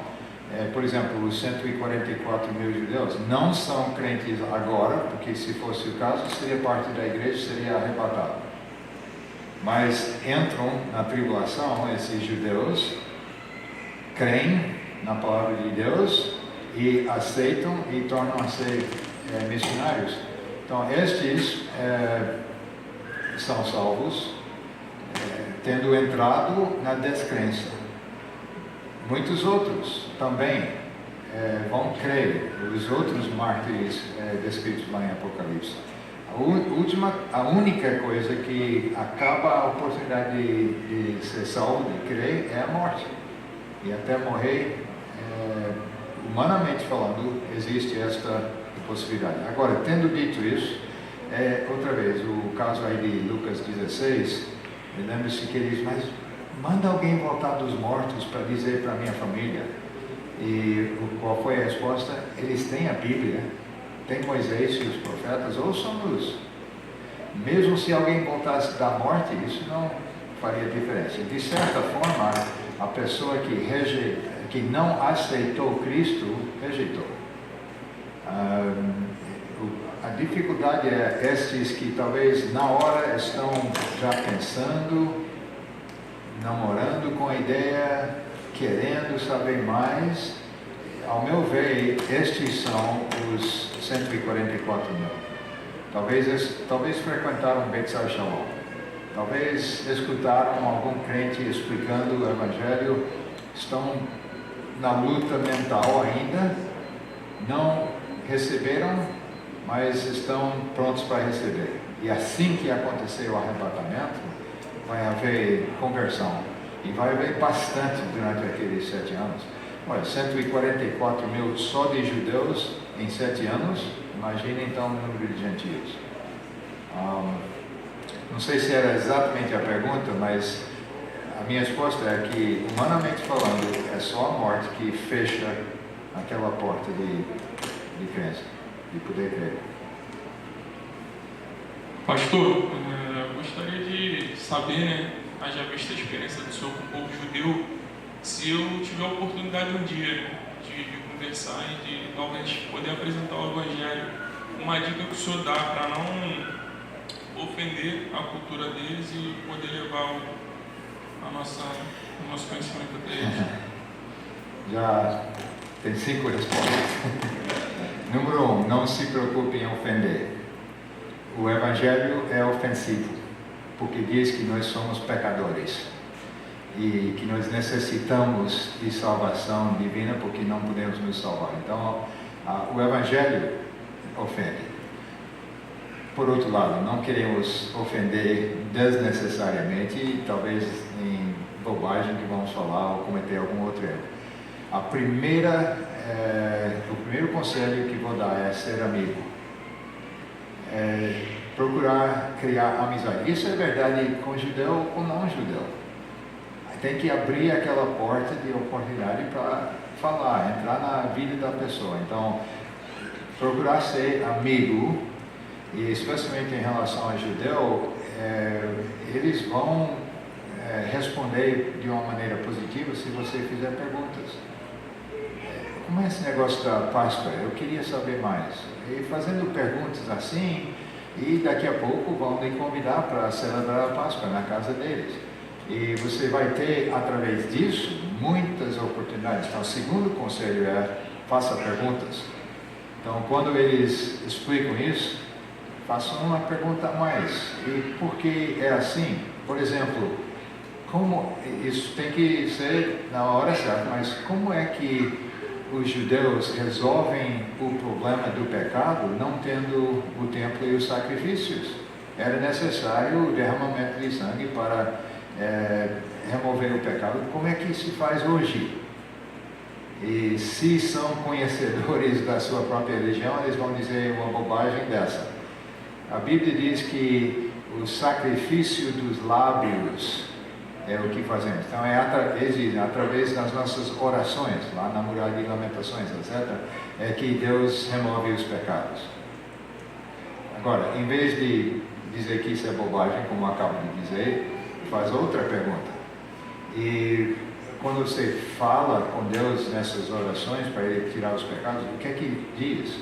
Por exemplo, os 144 mil judeus não são crentes agora, porque se fosse o caso, seria parte da igreja, seria arrebatado. Mas entram na tribulação esses judeus, creem na palavra de Deus e aceitam e tornam-se missionários. Então, estes são salvos, tendo entrado na descrença. Muitos outros também vão crer, os outros mártires descritos lá em Apocalipse. A única coisa que acaba a oportunidade de ser salvo, de crer, é a morte. E até morrer, humanamente falando, existe esta possibilidade. Agora, tendo dito isso, outra vez, o caso aí de Lucas 16, lembre-se que ele diz, mas manda alguém voltar dos mortos para dizer para a minha família. E qual foi a resposta? Eles têm a Bíblia, tem Moisés e os profetas, ouçam-nos. Mesmo se alguém voltasse da morte, isso não faria diferença. De certa forma, a pessoa que não aceitou Cristo, rejeitou. A dificuldade é estes que talvez na hora estão já pensando, namorando com a ideia, querendo saber mais. Ao meu ver, estes são os 144 mil. Talvez frequentaram Beit Shalom. Talvez escutaram algum crente explicando o Evangelho, estão na luta mental ainda, não receberam, mas estão prontos para receber. E assim que acontecer o arrebatamento, vai haver conversão. E vai haver bastante durante aqueles 7 anos. Olha, 144 mil só de judeus em 7 anos. Imagina então o número de gentios. Não sei se era exatamente a pergunta, mas a minha resposta é que, humanamente falando, é só a morte que fecha aquela porta de crença, de poder crer. Pastor, gostaria de saber, né, haja vista a experiência do senhor com o povo judeu, se eu tiver a oportunidade um dia de conversar e de talvez poder apresentar o Evangelho, uma dica que o senhor dá para não ofender a cultura deles e poder levar o nosso conhecimento até eles. Já tem 5 respostas. Número 1, não se preocupe em ofender. O Evangelho é ofensivo, porque diz que nós somos pecadores e que nós necessitamos de salvação divina porque não podemos nos salvar. Então, o Evangelho ofende. Por outro lado, não queremos ofender desnecessariamente e talvez em bobagem que vamos falar ou cometer algum outro erro. O primeiro conselho que vou dar é ser amigo. Procurar criar amizade. Isso é verdade com judeu ou com não judeu. Tem que abrir aquela porta de oportunidade para falar, entrar na vida da pessoa. Então, procurar ser amigo, e especialmente em relação a judeu, eles vão responder de uma maneira positiva se você fizer perguntas. Como é esse negócio da Páscoa? Eu queria saber mais. E fazendo perguntas assim, e daqui a pouco vão lhe convidar para celebrar a Páscoa na casa deles. E você vai ter, através disso, muitas oportunidades. Então, o segundo conselho é, faça perguntas. Então, quando eles explicam isso, façam uma pergunta a mais. E por que é assim? Por exemplo, isso tem que ser na hora certa, mas como é que os judeus resolvem o problema do pecado não tendo o templo e os sacrifícios. Era necessário o derramamento de sangue para remover o pecado. Como é que se faz hoje? E se são conhecedores da sua própria religião, eles vão dizer uma bobagem dessa. A Bíblia diz que o sacrifício dos lábios é o que fazemos. Então através das nossas orações, lá na Muralha de Lamentações, etc., é que Deus remove os pecados. Agora, em vez de dizer que isso é bobagem, como eu acabo de dizer, faz outra pergunta. E quando você fala com Deus nessas orações para Ele tirar os pecados, o que é que diz?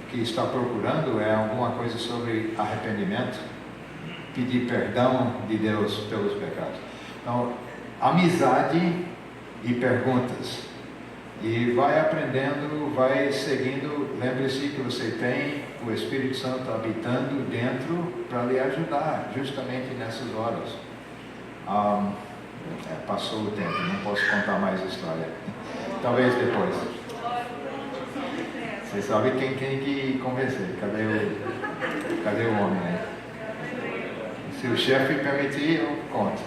O que está procurando é alguma coisa sobre arrependimento, pedir perdão de Deus pelos pecados. Então, amizade e perguntas. E vai aprendendo, vai seguindo. Lembre-se que você tem o Espírito Santo habitando dentro para lhe ajudar, justamente nessas horas. Passou o tempo, não posso contar mais história. Talvez depois. Você sabe quem tem que convencer. Cadê o homem, né? Se o chefe permitir, eu conto.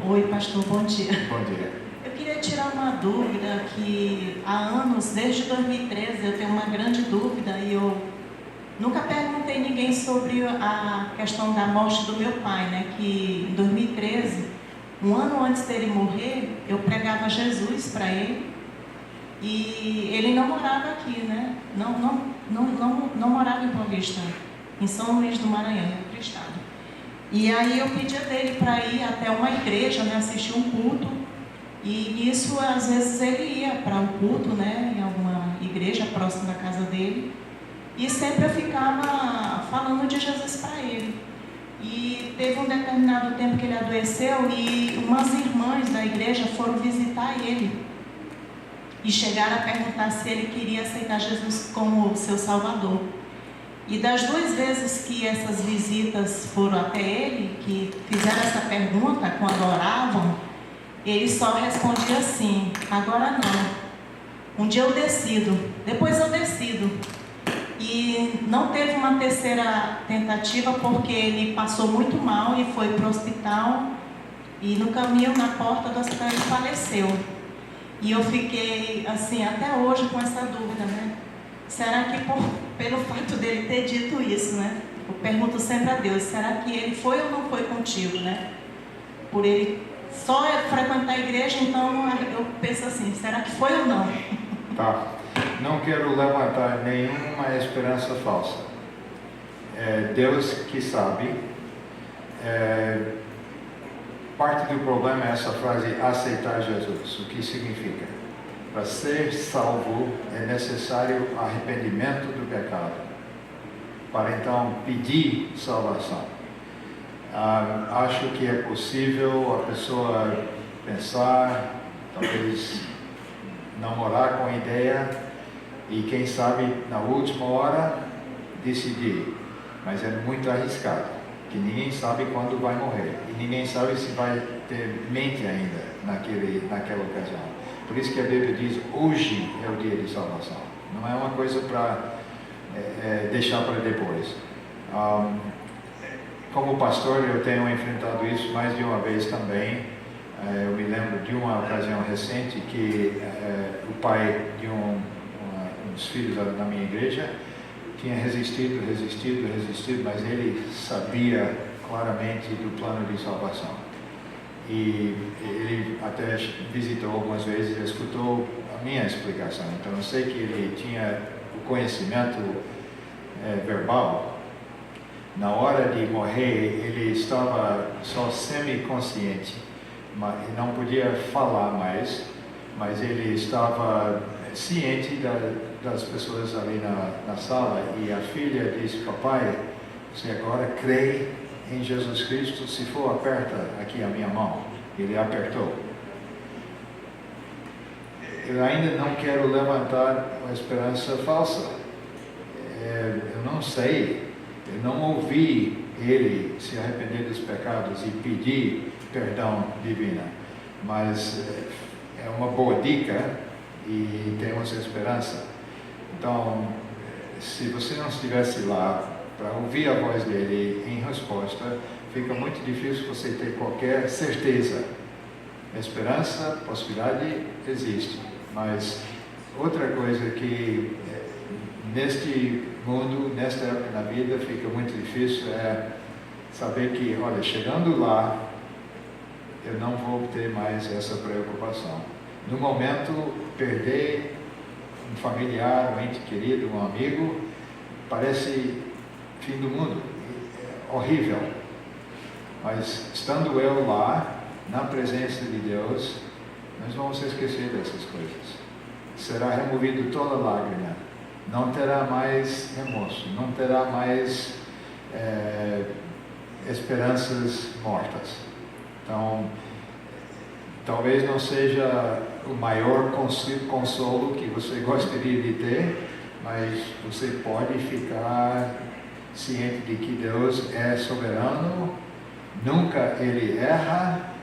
Oi, pastor, bom dia. Bom dia. Eu queria tirar uma dúvida que há anos, desde 2013, eu tenho uma grande dúvida e eu nunca perguntei a ninguém sobre a questão da morte do meu pai, né? Que em 2013, um ano antes dele morrer, eu pregava Jesus para ele e ele não morava aqui, né? Não morava em Paulista, em São Luís do Maranhão, em outro estado. E aí eu pedia dele para ir até uma igreja, né, assistir um culto, e nisso às vezes ele ia para um culto, né, em alguma igreja próxima da casa dele, e sempre eu ficava falando de Jesus para ele. E teve um determinado tempo que ele adoeceu e umas irmãs da igreja foram visitar ele e chegaram a perguntar se ele queria aceitar Jesus como seu Salvador. E das 2 vezes que essas visitas foram até ele, que fizeram essa pergunta quando oravam, ele só respondia assim: agora não, um dia eu decido, depois eu decido. E não teve uma terceira tentativa porque ele passou muito mal e foi para o hospital e no caminho, na porta do hospital, ele faleceu. E eu fiquei assim até hoje com essa dúvida, né? Será que pelo fato dele ter dito isso, né? Eu pergunto sempre a Deus, será que ele foi ou não foi contigo, né? Por ele só frequentar a igreja, então eu penso assim, será que foi ou não? Tá. Não quero levantar nenhuma esperança falsa. É Deus que sabe. Parte do problema é essa frase, aceitar Jesus. O que significa? Para ser salvo é necessário arrependimento do pecado, para então pedir salvação. Acho que é possível a pessoa pensar, talvez namorar com a ideia e quem sabe na última hora decidir, mas é muito arriscado, que ninguém sabe quando vai morrer e ninguém sabe se vai ter mente ainda naquela ocasião. Por isso que a Bíblia diz, hoje é o dia de salvação. Não é uma coisa para deixar para depois. Como pastor, eu tenho enfrentado isso mais de uma vez também. Eu me lembro de uma ocasião recente que o pai de uns filhos da minha igreja tinha resistido, mas ele sabia claramente do plano de salvação. E ele até visitou algumas vezes e escutou a minha explicação. Então eu sei que ele tinha o conhecimento verbal. Na hora de morrer, ele estava só semi-consciente, não podia falar mais, mas ele estava ciente das pessoas ali na sala. E a filha disse, papai, você agora crê em Jesus Cristo? Se for, aperta aqui a minha mão. Ele apertou. Eu ainda não quero levantar uma esperança falsa. Eu não sei, eu não ouvi ele se arrepender dos pecados e pedir perdão divino. Mas é uma boa dica e temos esperança. Então, se você não estivesse lá para ouvir a voz dele em resposta, fica muito difícil você ter qualquer certeza. Esperança, possibilidade existe, mas outra coisa que neste mundo, nesta época na vida, fica muito difícil é saber que, olha, chegando lá, eu não vou ter mais essa preocupação. No momento, perder um familiar, um ente querido, um amigo, parece fim do mundo, é horrível. Mas estando eu lá, na presença de Deus, nós vamos esquecer dessas coisas. Será removido toda lágrima, não terá mais remorso, não terá mais esperanças mortas. Então, talvez não seja o maior consolo que você gostaria de ter, mas você pode ficar ciente de que Deus é soberano, nunca Ele erra,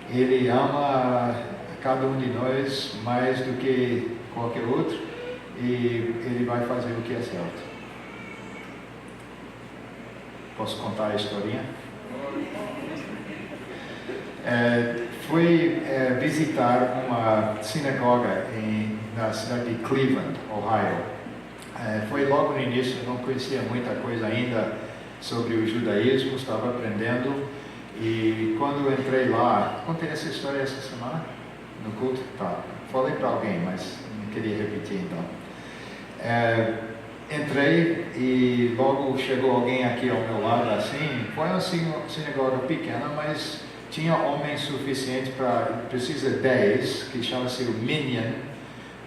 Ele ama cada um de nós mais do que qualquer outro e Ele vai fazer o que é certo. Posso contar a historinha? Fui visitar uma sinagoga na cidade de Cleveland, Ohio. Foi logo no início, não conhecia muita coisa ainda sobre o judaísmo, estava aprendendo. E quando eu entrei lá, contei essa história essa semana no culto? Tá. Falei para alguém, mas não queria repetir então. Entrei e logo chegou alguém aqui ao meu lado assim. Foi uma sinagoga pequena, mas tinha homens suficientes precisa 10, que chama-se o minyan,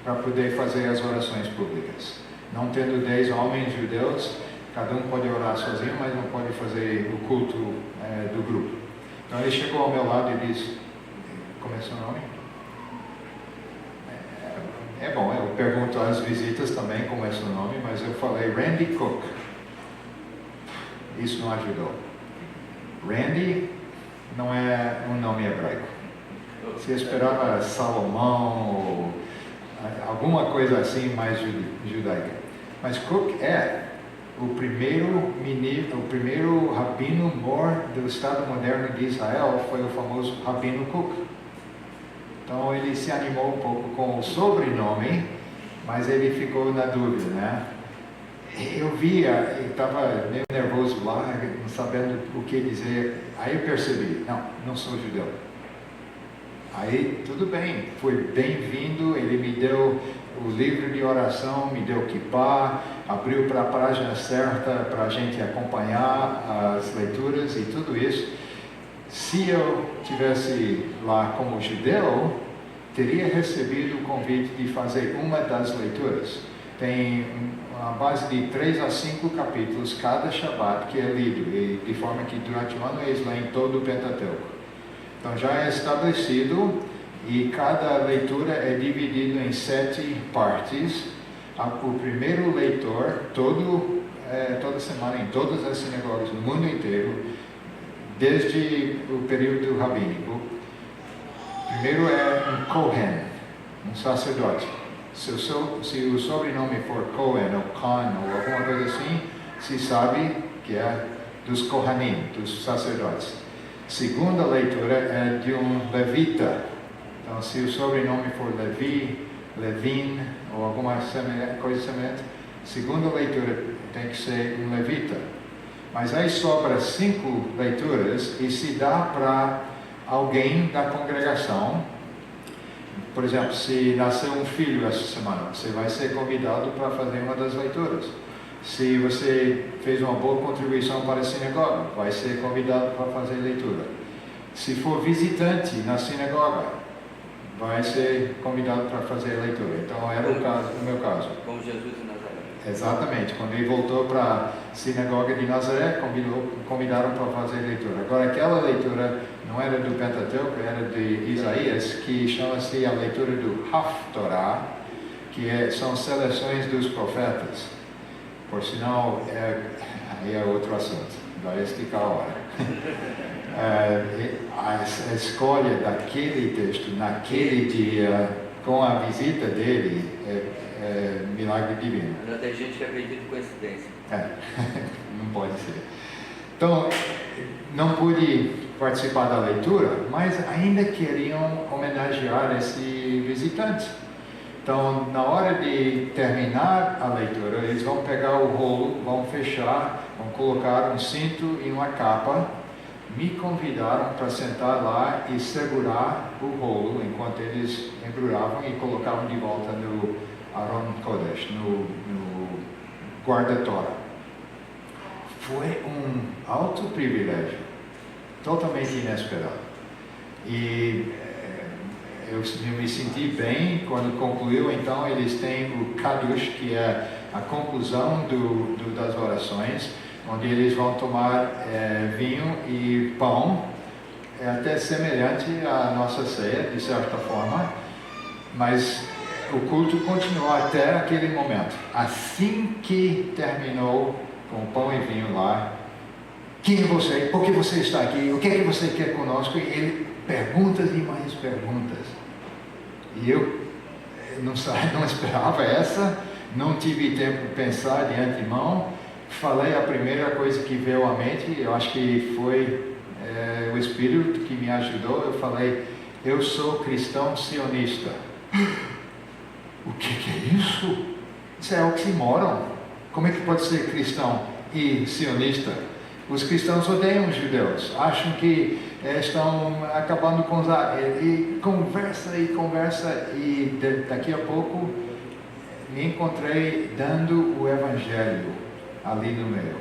para poder fazer as orações públicas. Não tendo 10 homens judeus, cada um pode orar sozinho, mas não pode fazer o culto do grupo. Então ele chegou ao meu lado e disse, como é seu nome? É bom, eu pergunto às visitas também como é seu nome, mas eu falei Randy Cook. Isso não ajudou. Randy não é um nome hebraico. Você esperava Salomão ou alguma coisa assim mais judaica. Mas Cook é o primeiro rabino mor do Estado moderno de Israel, foi o famoso Rabino Cook. Então ele se animou um pouco com o sobrenome, mas ele ficou na dúvida, né? Eu via, eu estava meio nervoso lá, não sabendo o que dizer. Aí eu percebi, não sou judeu. Aí tudo bem, foi bem-vindo, ele me deu o livro de oração, me deu kippah, abriu para a página certa para a gente acompanhar as leituras e tudo isso. Se eu tivesse lá como judeu, teria recebido o convite de fazer uma das leituras. Tem uma base de 3 a 5 capítulos cada Shabbat que é lido, e de forma que durante o ano eles leem todo o Pentateuco. Então já é estabelecido e cada leitura é dividida em 7 partes. O primeiro leitor, toda semana em todas as sinagogas no mundo inteiro, desde o período rabínico, primeiro é um Kohen, um sacerdote. Se o sobrenome for Cohen ou Khan ou alguma coisa assim, se sabe que é dos Kohanim, dos sacerdotes. Segunda leitura é de um levita. Então, se o sobrenome for Levi, Levin ou alguma coisa semelhante, segunda leitura tem que ser um levita. Mas aí sobra 5 leituras e se dá para alguém da congregação. Por exemplo, se nasceu um filho essa semana, você vai ser convidado para fazer uma das leituras. Se você fez uma boa contribuição para a sinagoga, vai ser convidado para fazer leitura. Se for visitante na sinagoga, vai ser convidado para fazer leitura. Então era o meu caso. Como Jesus de Nazaré. Exatamente. Quando ele voltou para a sinagoga de Nazaré, convidaram para fazer leitura. Agora aquela leitura não era do Pentateuco, era de Isaías, que chama-se a leitura do Haftorah, que são seleções dos profetas. Por sinal, aí é outro assunto. vai esticar a hora. A escolha daquele texto, naquele dia, com a visita dele, é milagre divino. Ainda tem gente que acredita em coincidência. Não pode ser. Então, não pude participar da leitura, mas ainda queriam homenagear esse visitante. Então, na hora de terminar a leitura, eles vão pegar o rolo, vão fechar, vão colocar um cinto e uma capa. Me convidaram para sentar lá e segurar o rolo enquanto eles embrulhavam e colocavam de volta no Aron Kodesh, no guarda-tora. Foi um alto privilégio, totalmente inesperado. E eu me senti bem quando concluiu. Então eles têm o Kadush, que é a conclusão das orações, onde eles vão tomar vinho e pão. É até semelhante à nossa ceia, de certa forma, mas o culto continuou até aquele momento. Assim que terminou com pão e vinho lá, quem é você? Por que você está aqui? O que é que você quer conosco? E ele, perguntas e mais perguntas. E eu não esperava essa, não tive tempo de pensar de antemão. Falei a primeira coisa que veio à mente, eu acho que foi o Espírito que me ajudou. Eu falei, eu sou cristão sionista. O que é isso? Isso é oxímoron. Como é que pode ser cristão e sionista? Os cristãos odeiam os judeus, acham que estão acabando com os... E conversa, e daqui a pouco me encontrei dando o evangelho ali no meio.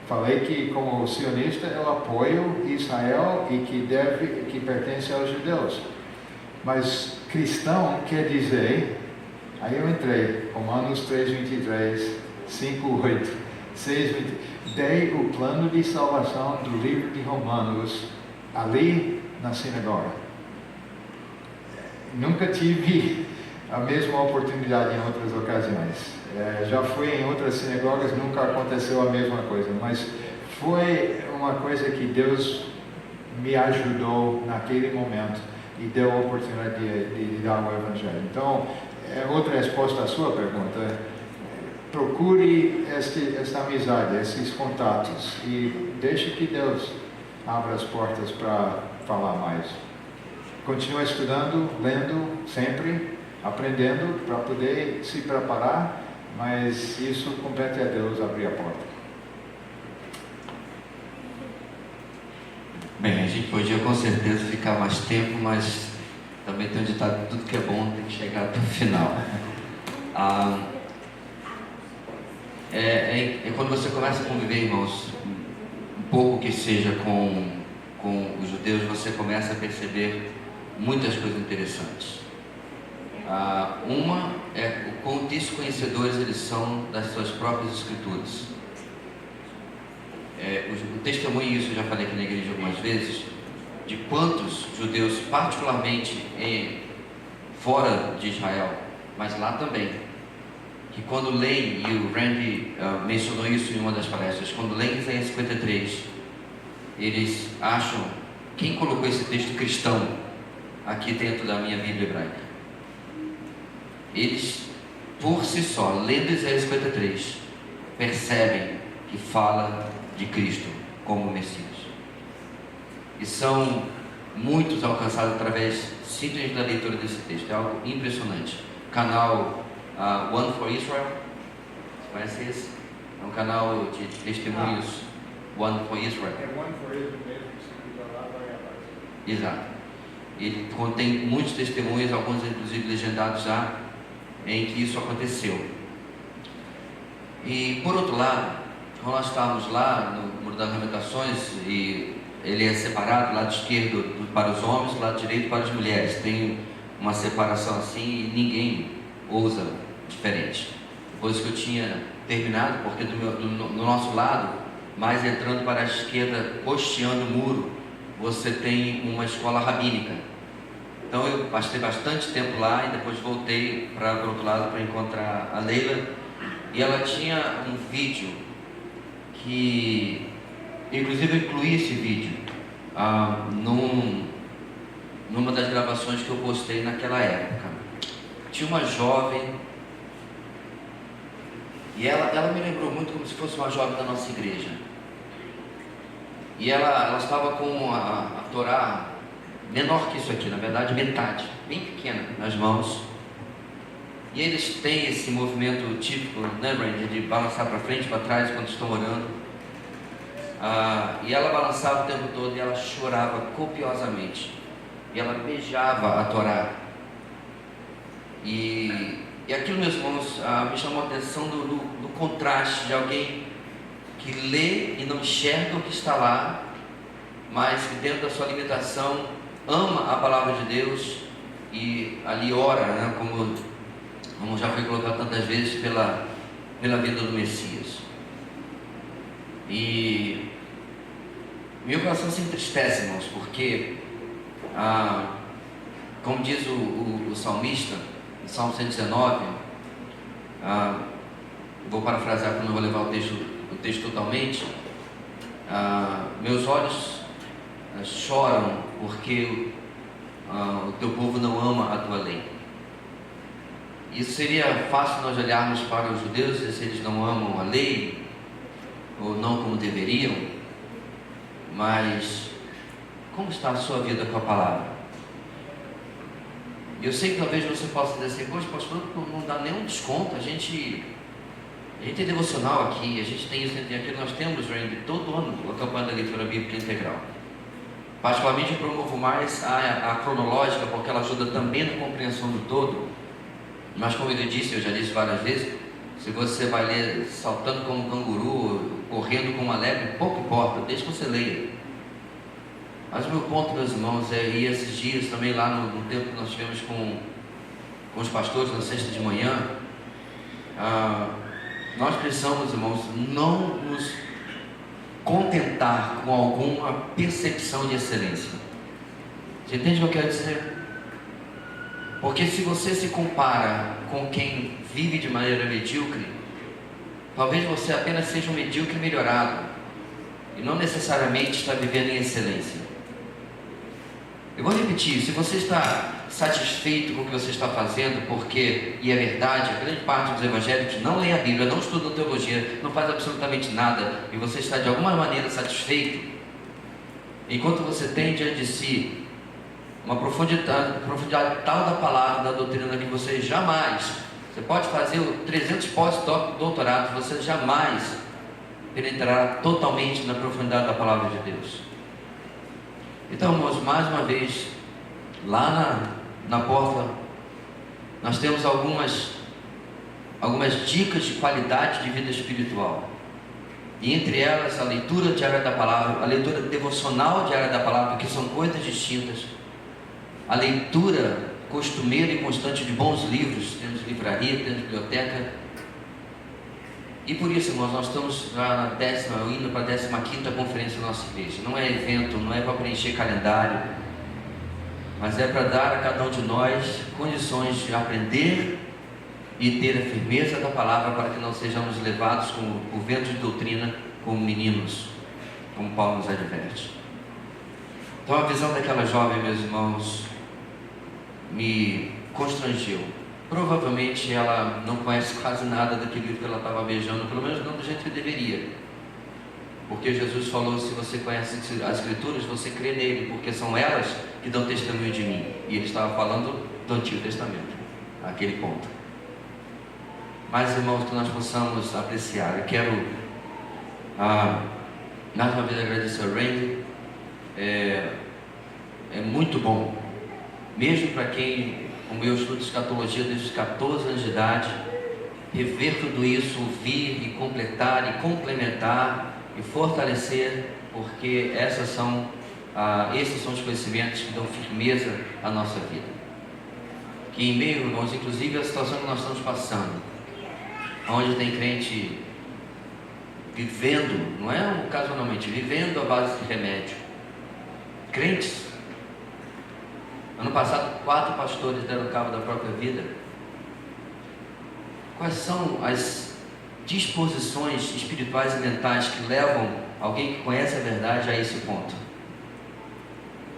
Falei que como sionista eu apoio Israel e que pertence aos judeus. Mas cristão quer dizer... Aí eu entrei, Romanos 3:23, 5:8, 6:20. Dei o plano de salvação do livro de Romanos ali na sinagoga. Nunca tive a mesma oportunidade em outras ocasiões. Já fui em outras sinagogas, nunca aconteceu a mesma coisa, mas foi uma coisa que Deus me ajudou naquele momento e deu a oportunidade de dar o evangelho. Então, outra resposta à sua pergunta: procure esta amizade, esses contatos, e deixe que Deus abra as portas para falar mais. Continue estudando, lendo sempre, aprendendo para poder se preparar, mas isso compete a Deus abrir a porta. Bem, a gente podia com certeza ficar mais tempo, mas também tem um ditado: tudo que é bom tem que chegar até o final. Quando você começa a conviver, irmãos, um pouco que seja com os judeus, você começa a perceber muitas coisas interessantes. Uma é o quão desconhecedores eles são das suas próprias escrituras. O testemunho, isso eu já falei aqui na igreja algumas vezes, de quantos judeus, particularmente fora de Israel, mas lá também, que quando leem, e o Randy mencionou isso em uma das palestras, quando leem Isaías 53, eles acham: quem colocou esse texto cristão aqui dentro da minha Bíblia hebraica? Eles, por si só, lendo Isaías 53, percebem que fala de Cristo como Messias. E são muitos alcançados através simplesmente da leitura desse texto. É algo impressionante. Canal One for Israel, você conhece esse? É um canal de testemunhos. One for Israel. É One for Israel mesmo, se quiser lá, vai abaixo. Exato. Ele contém muitos testemunhos, alguns inclusive legendados já, em que isso aconteceu. E por outro lado, quando nós estávamos lá no Muro das Lamentações, e ele é separado, lado esquerdo para os homens, lado direito para as mulheres. Tem uma separação assim e ninguém ousa diferente. Depois que eu tinha terminado, porque do nosso lado, mais entrando para a esquerda, costeando o muro, você tem uma escola rabínica. Então eu passei bastante tempo lá e depois voltei para o outro lado para encontrar a Leila. E ela tinha um vídeo que Inclusive eu incluí esse vídeo numa das gravações que eu postei naquela época. Tinha uma jovem, e ela me lembrou muito como se fosse uma jovem da nossa igreja. E ela estava com a Torá menor que isso aqui, na verdade metade, bem pequena, nas mãos. E eles têm esse movimento típico, né, Randy, de balançar para frente, para trás quando estão orando. E ela balançava o tempo todo e ela chorava copiosamente. E ela beijava a Torá. E aquilo, meus irmãos, me chamou a atenção do contraste de alguém que lê e não enxerga o que está lá, mas que dentro da sua limitação ama a palavra de Deus e ali ora, né, como já foi colocado tantas vezes pela vida do Messias. E meu coração se entristece, irmãos, porque como diz o salmista, no Salmo 119, vou parafrasear porque não vou levar o texto totalmente. Meus olhos choram porque o teu povo não ama a tua lei. Isso seria fácil nós olharmos para os judeus e se eles não amam a lei, ou não como deveriam, mas como está a sua vida com a palavra? Eu sei que talvez você possa dizer assim, poxa, pastor, não dá nenhum desconto, a gente tem devocional aqui, a gente tem isso, tem aquilo. Nós temos, Randy, todo ano a campanha da leitura bíblica integral. Particularmente eu promovo mais a cronológica, porque ela ajuda também na compreensão do todo. Mas como eu disse, eu já disse várias vezes, se você vai ler saltando como um canguru, correndo como uma lebre, pouco importa, desde que você leia. Mas o meu ponto, meus irmãos, e esses dias também lá no tempo que nós tivemos com os pastores na sexta de manhã, nós precisamos, irmãos, não nos contentar com alguma percepção de excelência. Você entende o que eu quero dizer? Porque se você se compara com quem vive de maneira medíocre, talvez você apenas seja um medíocre melhorado e não necessariamente está vivendo em excelência. Eu vou repetir, se você está satisfeito com o que você está fazendo, porque, e é verdade, a grande parte dos evangélicos não lê a Bíblia, não estudam teologia, não faz absolutamente nada, e você está de alguma maneira satisfeito, enquanto você tem diante de si uma profundidade tal da palavra, da doutrina, que você pode fazer 300 pós-doutorados, você jamais penetrará totalmente na profundidade da palavra de Deus. Então, irmãos, mais uma vez, lá na porta, nós temos algumas dicas de qualidade de vida espiritual. E entre elas, a leitura diária da palavra, a leitura devocional diária da palavra, que são coisas distintas. A leitura costumeira e constante de bons livros, temos livraria, temos biblioteca. E por isso, irmãos, nós estamos já indo para a 15ª conferência da nossa igreja. Não é evento, não é para preencher calendário, mas é para dar a cada um de nós condições de aprender e ter a firmeza da palavra, para que não sejamos levados por vento de doutrina como meninos, como Paulo nos adverte. Então a visão daquela jovem, meus irmãos, me constrangeu. Provavelmente ela não conhece quase nada daquele livro que ela estava beijando, pelo menos não do jeito que deveria. Porque Jesus falou, se você conhece as Escrituras, você crê nele, porque são elas que dão testemunho de mim. E ele estava falando do Antigo Testamento, aquele ponto. Mas, irmãos, que nós possamos apreciar. Eu quero, mais uma vez, agradecer ao Randy. É muito bom, mesmo para quem, como eu, estudo escatologia desde os 14 anos de idade, rever tudo isso, ouvir e completar e complementar e fortalecer, porque esses são os conhecimentos que dão firmeza à nossa vida. Que em meio, irmãos, inclusive a situação que nós estamos passando, onde tem crente vivendo, não é ocasionalmente, vivendo à base de remédio. Crentes. Ano passado, 4 pastores deram cabo da própria vida. Quais são as disposições espirituais e mentais que levam alguém que conhece a verdade a esse ponto.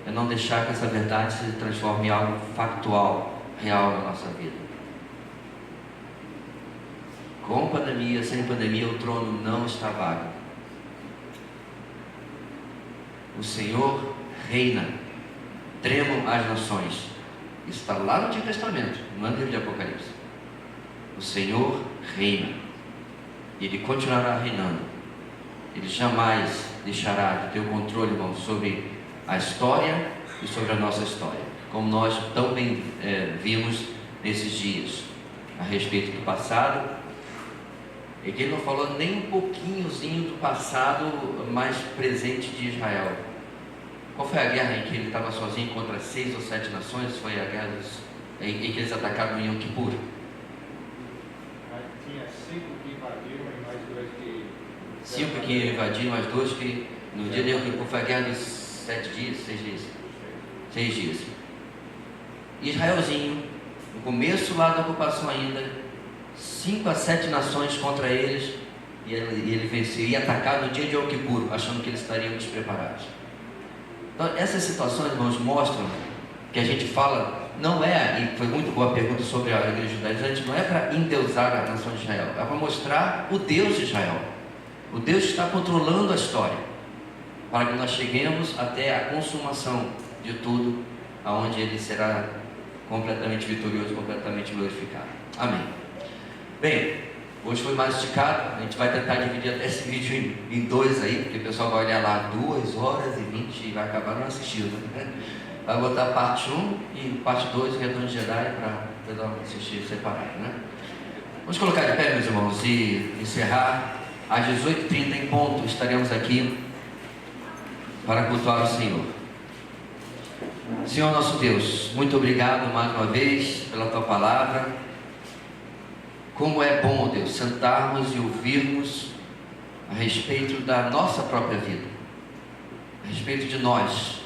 É não deixar que essa verdade se transforme em algo factual, real na nossa vida. Com pandemia, sem pandemia, o trono não está vago. O Senhor reina, tremam as nações. Isso está lá no Antigo Testamento, não é no livro de Apocalipse. O Senhor reina, e Ele continuará reinando. Ele jamais deixará de ter o controle, irmão, sobre a história e sobre a nossa história, como nós tão bem vimos nesses dias, a respeito do passado. E que Ele não falou nem um pouquinhozinho do passado mais presente de Israel. Qual foi a guerra em que ele estava sozinho contra 6 ou 7 nações? Foi a guerra em que eles atacaram em Yom Kippur. Tinha 5 que invadiram e mais 2 que... 5 que invadiram, mais 2 que... No dia de Yom Kippur foi a guerra dos 7 dias, 6 dias. 6 dias. Israelzinho, no começo lá da ocupação ainda, 5 a 7 nações contra eles, e ele venceu, e atacar no dia de Yom Kippur, achando que eles estariam despreparados. Então, essas situações, irmãos, mostram que a gente fala, não é, e foi muito boa a pergunta sobre a igreja judaizante, não é para endeusar a nação de Israel, é para mostrar o Deus de Israel. O Deus está controlando a história, para que nós cheguemos até a consumação de tudo, aonde Ele será completamente vitorioso, completamente glorificado. Amém. Bem, hoje foi mais esticado, a gente vai tentar dividir até esse vídeo em 2 aí, porque o pessoal vai olhar lá 2 horas e 20 e vai acabar não assistindo, né? Vai botar parte 1 e parte 2, o Retorno de Jedi, para cada um assistir separado, né? Vamos colocar de pé, meus irmãos, e encerrar. Às 18h30 em ponto estaremos aqui para cultuar o Senhor. Senhor nosso Deus, muito obrigado mais uma vez pela Tua Palavra. Como é bom, Deus, sentarmos e ouvirmos a respeito da nossa própria vida, a respeito de nós,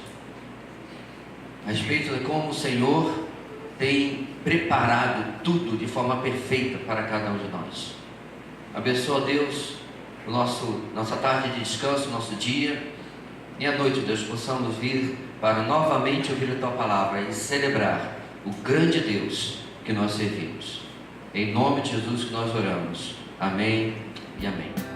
a respeito de como o Senhor tem preparado tudo de forma perfeita para cada um de nós. Abençoa, Deus, nossa tarde de descanso, nosso dia, e à noite, Deus, possamos vir para novamente ouvir a Tua Palavra e celebrar o grande Deus que nós servimos. Em nome de Jesus que nós oramos. Amém e amém.